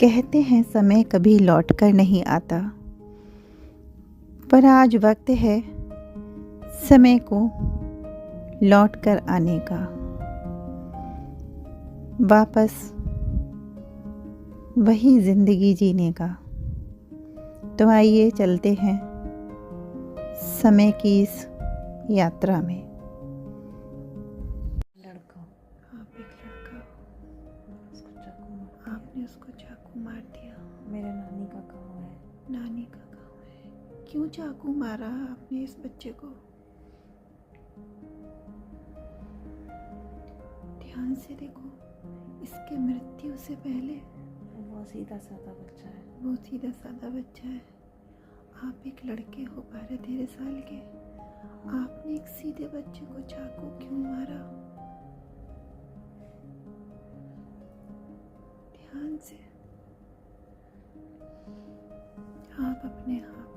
कहते हैं समय कभी लौट कर नहीं आता, पर आज वक्त है समय को लौट कर आने का। वापस वही ज़िंदगी जीने का। तो आइए चलते हैं समय की इस यात्रा में। लड़का आप एक लड़का, उसको चाकू मार आपने उसको चाकू मार दिया। मेरे नानी का गाँव है। नानी का गाँव है। क्यों चाकू मारा आपने इस बच्चे को? ध्यान से देखो, इसके मृत्यु से पहले वो सीधा साधा बच्चा है। वो सीधा साधा बच्चा है। आप एक लड़के हो 12-13 साल के, आपने एक सीधे बच्चे को चाकू क्यों मारा? ध्यान से। आप अपने आप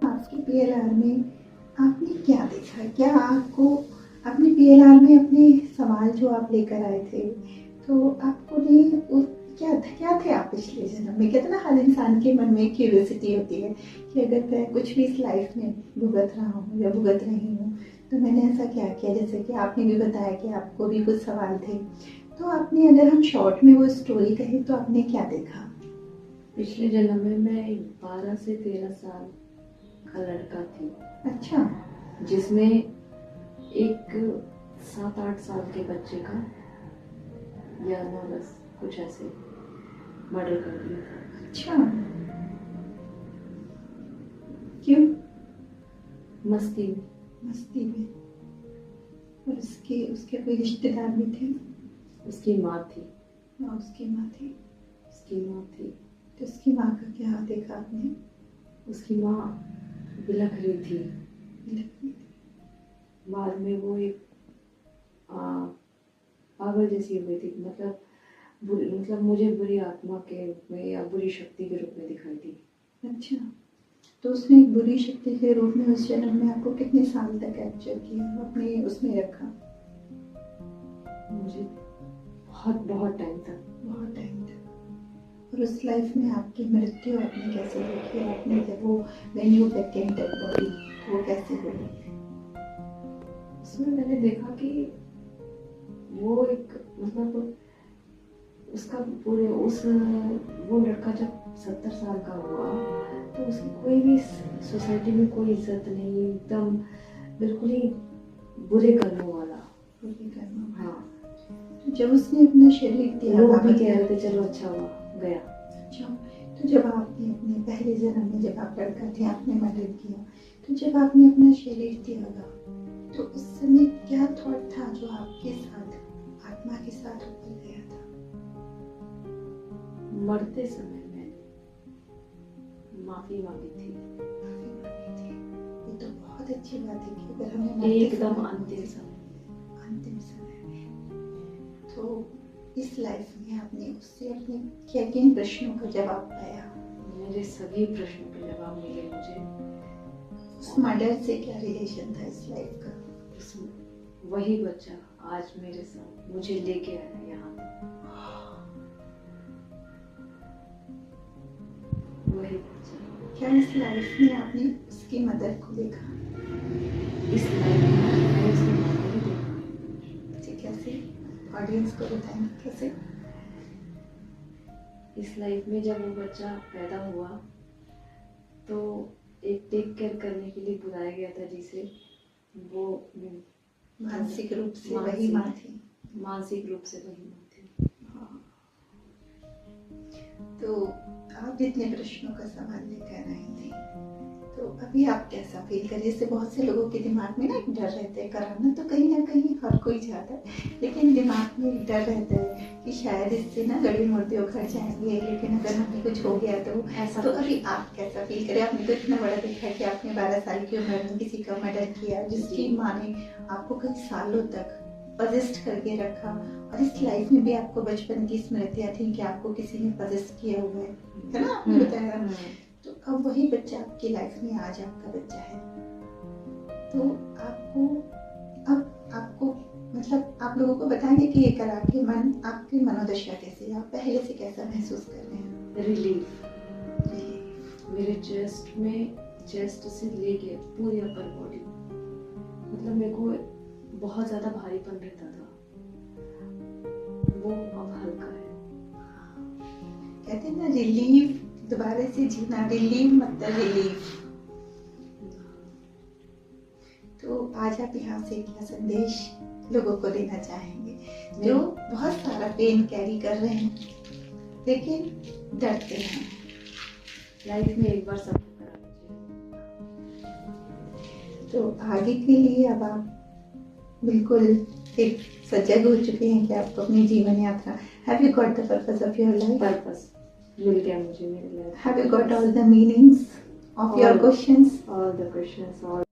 आपकी पीएलआर में आपने क्या देखा? क्या आपको अपने पीएलआर में अपने सवाल जो आप लेकर आए थे, तो आपको नहीं क्या थे आप पिछले जन्म में? कहते ना हर इंसान के मन में क्यूरियोसिटी होती है कि अगर मैं कुछ भी इस लाइफ में भुगत रहा हूँ या भुगत रही हूँ तो मैंने ऐसा क्या किया। जैसे कि आपने भी बताया कि आपको भी कुछ सवाल थे, तो आपने, अगर हम शॉर्ट में वो स्टोरी कहें तो आपने क्या देखा? पिछले जन्म में मैं एक 12 से 13 साल का लड़का थी। अच्छा। जिसमें एक 7-8 साल के बच्चे का या 9-10 कुछ ऐसे मर्डर कर दिया था। अच्छा, क्यों? मस्ती में। मस्ती में। और उसके कोई रिश्तेदार भी थे? उसकी माँ थी। हाँ, उसकी माँ थी। उसकी माँ थी। तो उसकी माँ का क्या देखा आपने? उसकी माँ बिलख रही थी। बिलख रही थी। बाद में वो एक पागल जैसी हो गई थी। मतलब मुझे बुरी आत्मा के रूप में या बुरी शक्ति के रूप में दिखाई दी। अच्छा, तो उसने एक बुरी शक्ति के रूप में उस जन्म में आपको कितने साल तक कैप्चर किया, अपने उसमें रखा? मुझे बहुत टाइम तक। बहुत टाइम तक। और उस लाइफ में आपकी मृत्यु आपने कैसे देखी? आपने जब वो when you became dead body, वो कैसे हुई? उसमें मैंने देखा कि वो एक मतलब उसका पूरे वो लड़का जब 70 साल का हुआ तो उसकी कोई भी सोसाइटी में कोई इज्जत नहीं, एकदम बिल्कुल ही बुरे कर्मों वाला। बुरे कर्मों वाला। हाँ। तो जब उसने अपना शरीर दिया, लोग भी कह रहे थे चलो अच्छा हुआ गया। अच्छा, तो जब आपने अपने पहले जन्म में, जब आप लड़का थे, आपने मर्डर किया, तो जब आपने अपना शरीर दिया तो उस समय क्या थॉट था जो आपके साथ, आत्मा के साथ ऊपर गया था? मरते समय मैंने माफी मांगी थी। माफी मांगी थी। ये तो बहुत अच्छी बात है कि अगर हमें एकदम अंतिम समय में, तो इस लाइफ में आपने उससे अपने क्या किन प्रश्नों का जवाब पाया? मेरे सभी प्रश्नों के जवाब मिले मुझे। उस मर्डर से क्या रिलेशन था इस लाइफ का? वही बच्चा आज मेरे साथ मुझे लेके आया यहाँ। वही बच्चा। क्या इस लाइफ में आपने उसकी मदर को देखा? इस लाइफ में मैंने उसकी माँ को भी देखा। जी, कैसे? ऑडियंस को बताएंगे कैसे? इस लाइफ में जब वो बच्चा पैदा हुआ तो एक टेक केयर करने के लिए बुलाया गया था, जिसे वो मानसिक रूप से वही माँ थी। मानसिक रूप से वही माँ थी। हाँ। तो आप जितने प्रश्नों का सवाल लेकर आई थी, तो अभी आप कैसा फील करिए? इससे बहुत से लोगों के दिमाग में ना एक डर रहता है, कराना तो कहीं ना कहीं हर कोई चाहता है, लेकिन दिमाग में एक डर रहता है कि शायद इससे ना गड़ी मुर्दे उखड़ जाएंगे, लेकिन अगर हमें कुछ हो गया तो ऐसा। तो अभी आप कैसा फील करें? आपने तो इतना बड़ा देखा है कि आपने 12 साल की उम्र में किसी का मर्डर किया, जिसकी माँ ने आपको कई सालों तक पजेस्ट करके रखा, और इस लाइफ में भी आपको बचपन की स्मृतियाँ थी कि आपको किसी ने पजेस्ट किया हुआ है ना, आपने बताया। तो अब वही बच्चा आपकी लाइफ में आज आपका बच्चा है, तो आपको अब आपको मतलब आप लोगों को बताएंगे कि ये करा के मन आपकी मनोदशा कैसी है, आप पहले से कैसा महसूस कर रहे हैं? रिलीफ मेरे चेस्ट से लेके पूरी अपर बॉडी, मतलब मेरे को बहुत ज्यादा भारीपन रहता था, वो अब हल्का है। कहते हैं ना रिलीफ, दोबारा से जीना, रिलीफ मतलब रिलीफ। तो आज आप यहाँ से क्या संदेश लोगों को देना चाहेंगे जो बहुत सारा पेन कैरी कर रहे हैं लेकिन डरते हैं? लाइफ में एक बार सब कराना चाहिए। तो आगे के लिए अब आप बिल्कुल एक सजग हो चुके हैं कि आपको अपनी जीवन यात्रा, have you got the purpose of your life? Purpose मिल गया मुझे मेरे life. Have you got all the meanings of your questions? All the questions, all